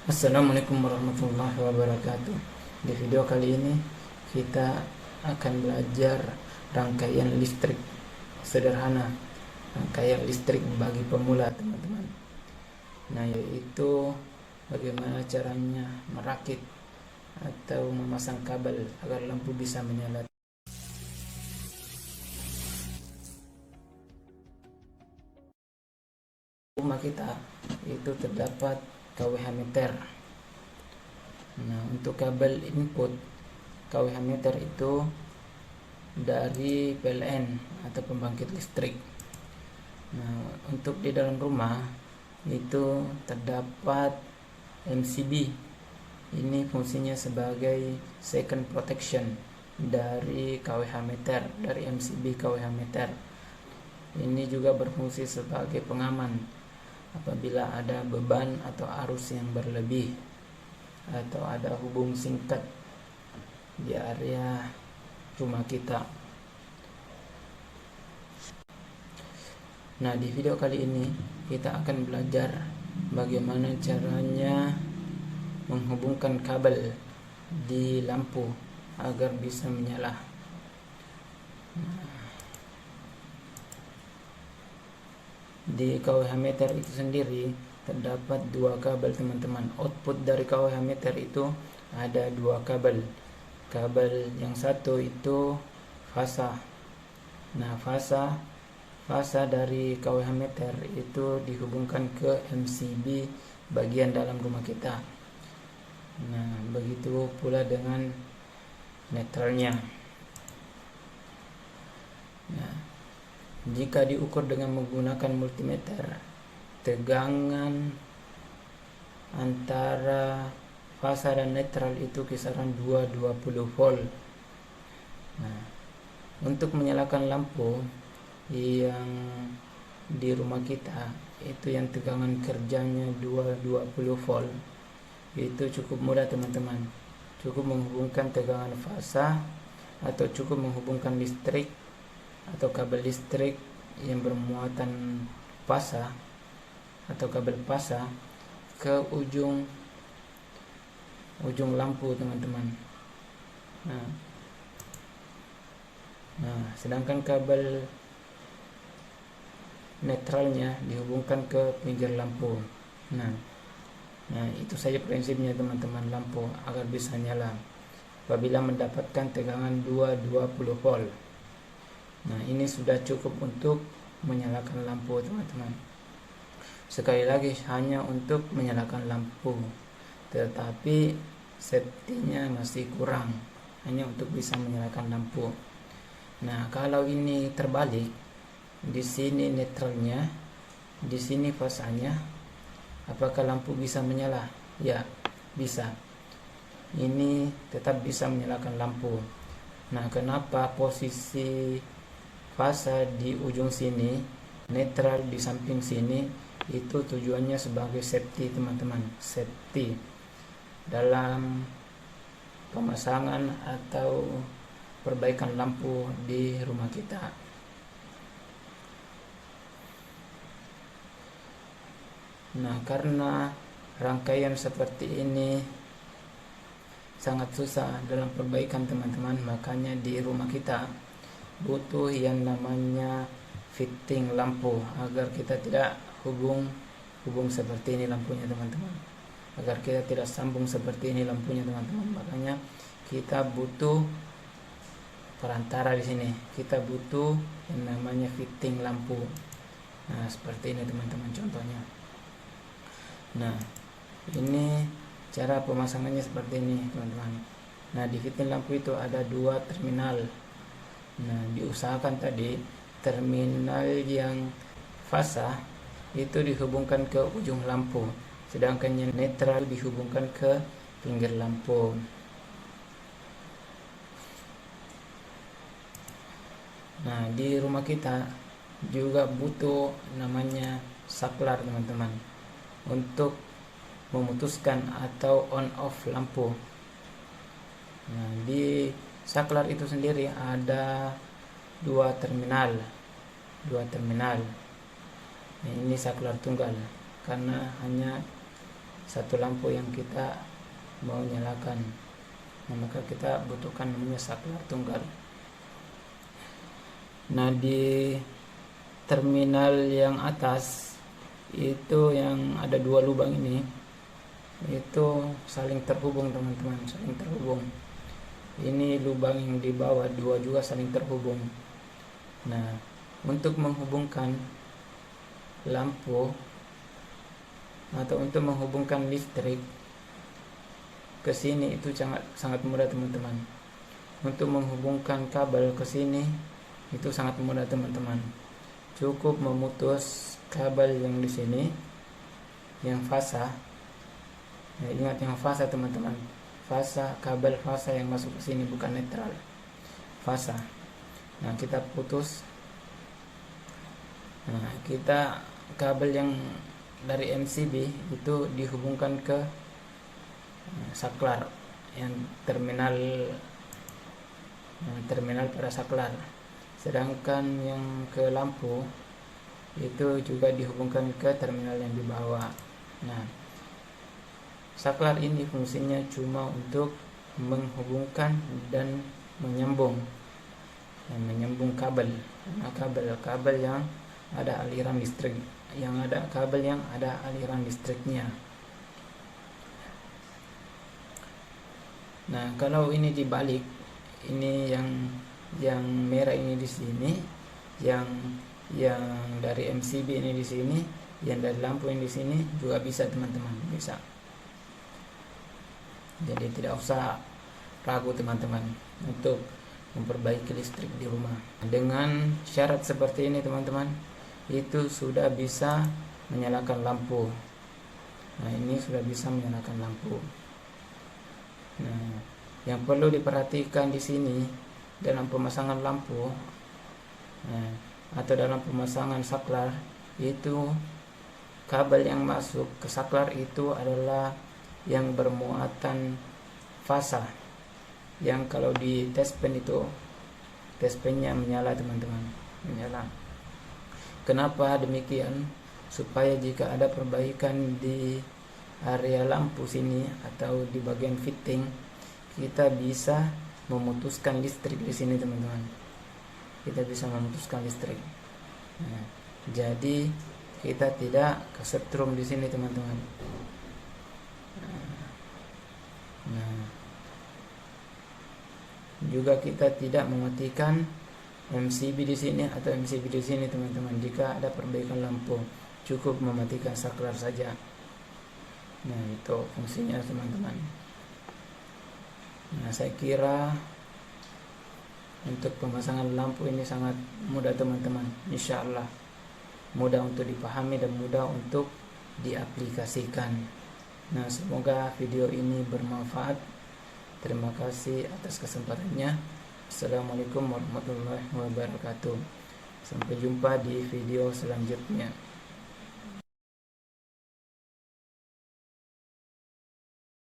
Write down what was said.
Assalamualaikum warahmatullahi wabarakatuh. Di video kali ini kita akan belajar rangkaian listrik sederhana, rangkaian listrik bagi pemula, teman-teman. Nah, yaitu bagaimana caranya merakit atau memasang kabel agar lampu bisa menyala. Rumah kita itu terdapat kWh meter. Nah, untuk kabel input kWh meter itu dari PLN atau pembangkit listrik. Nah, untuk di dalam rumah itu terdapat MCB. Ini fungsinya sebagai second protection dari kWh meter, dari MCB kWh meter. Ini juga berfungsi sebagai pengaman apabila ada beban atau arus yang berlebih atau ada hubung singkat di area rumah kita. Nah, di video kali ini kita akan belajar bagaimana caranya menghubungkan kabel di lampu agar bisa menyala. Di kWh meter itu sendiri terdapat dua kabel, teman-teman. Output dari kWh meter itu ada dua kabel. Kabel yang satu itu fasa. Nah, fasa dari kWh meter itu dihubungkan ke MCB bagian dalam rumah kita. Nah, begitu pula dengan netralnya. Nah, jika diukur dengan menggunakan multimeter, tegangan antara fasa dan netral itu kisaran 220 volt. Nah, untuk menyalakan lampu yang di rumah kita itu yang tegangan kerjanya 220 volt, itu cukup mudah, teman-teman. Cukup menghubungkan tegangan fasa atau cukup menghubungkan listrik atau kabel listrik yang bermuatan fasa atau kabel fasa ke ujung lampu, teman-teman. Nah, sedangkan kabel netralnya dihubungkan ke pinggir lampu. Nah, itu saja prinsipnya, teman-teman, lampu agar bisa nyala apabila mendapatkan tegangan 220 volt. Nah, ini sudah cukup untuk menyalakan lampu, teman-teman. Sekali lagi, hanya untuk menyalakan lampu, tetapi safety-nya masih kurang, hanya untuk bisa menyalakan lampu. Nah, kalau ini terbalik, di sini netralnya, di sini fasanya, apakah lampu bisa menyala? Ya, bisa. Ini tetap bisa menyalakan lampu. Nah, kenapa posisi fasa di ujung sini, netral di samping sini? Itu tujuannya sebagai safety, teman-teman. Safety dalam pemasangan atau perbaikan lampu di rumah kita. Nah, karena rangkaian seperti ini sangat susah dalam perbaikan, teman-teman, makanya di rumah kita butuh yang namanya fitting lampu agar kita tidak hubung seperti ini lampunya, teman-teman, agar kita tidak sambung seperti ini lampunya, teman-teman. Makanya kita butuh perantara di sini, kita butuh yang namanya fitting lampu. Nah, seperti ini, teman-teman, contohnya. Nah, ini cara pemasangannya seperti ini, teman-teman. Nah, di fitting lampu itu ada dua terminal. Nah, diusahakan tadi terminal yang fasa itu dihubungkan ke ujung lampu, sedangkan yang netral dihubungkan ke pinggir lampu. Nah, di rumah kita juga butuh namanya saklar, teman-teman, untuk memutuskan atau on off lampu. Nah, di saklar itu sendiri ada dua terminal. Nah, ini saklar tunggal karena hanya satu lampu yang kita mau nyalakan. Nah, maka kita butuhkan namanya saklar tunggal. Nah, di terminal yang atas itu yang ada 2 lubang ini, itu saling terhubung teman-teman, saling terhubung. Ini lubang yang di bawah 2 juga saling terhubung. Nah, untuk menghubungkan lampu atau untuk menghubungkan listrik ke sini itu sangat mudah teman-teman. Untuk menghubungkan kabel ke sini itu sangat mudah teman-teman. Cukup memutus kabel yang di sini, yang fasa. Ya, ingat yang fasa teman-teman. Fasa, kabel fasa yang masuk ke sini, bukan netral. Fasa. Nah, kita putus. Nah, kita kabel yang dari MCB itu dihubungkan ke saklar, yang terminal pada saklar. Sedangkan yang ke lampu itu juga dihubungkan ke terminal yang di bawah. Nah, saklar ini fungsinya cuma untuk menghubungkan dan menyambung kabel. Nah, kabel yang ada aliran listrik, kabel yang ada aliran listriknya. Nah, kalau ini dibalik, ini yang merah ini di sini, yang dari MCB ini di sini, yang dari lampu ini di sini juga bisa teman-teman, bisa. Jadi tidak usah ragu teman-teman untuk memperbaiki listrik di rumah. Dengan syarat seperti ini teman-teman, itu sudah bisa menyalakan lampu. Nah, ini sudah bisa menyalakan lampu. Nah, yang perlu diperhatikan di sini dalam pemasangan lampu atau dalam pemasangan saklar, itu kabel yang masuk ke saklar itu adalah yang bermuatan fasa, yang kalau di test pen itu test pennya menyala teman-teman, menyala. Kenapa demikian? Supaya jika ada perbaikan di area lampu sini atau di bagian fitting, kita bisa memutuskan listrik di sini teman-teman. Kita bisa memutuskan listrik. Nah, jadi kita tidak kesetrum di sini teman-teman. Nah, juga kita tidak mematikan MCB di sini atau MCB di sini teman-teman. Jika ada perbaikan lampu, cukup mematikan saklar saja. Nah, itu fungsinya teman-teman. Nah, saya kira untuk pemasangan lampu ini sangat mudah teman-teman. Insya Allah mudah untuk dipahami dan mudah untuk diaplikasikan. Nah, semoga video ini bermanfaat. Terima kasih atas kesempatannya. Assalamualaikum warahmatullahi wabarakatuh. Sampai jumpa di video selanjutnya.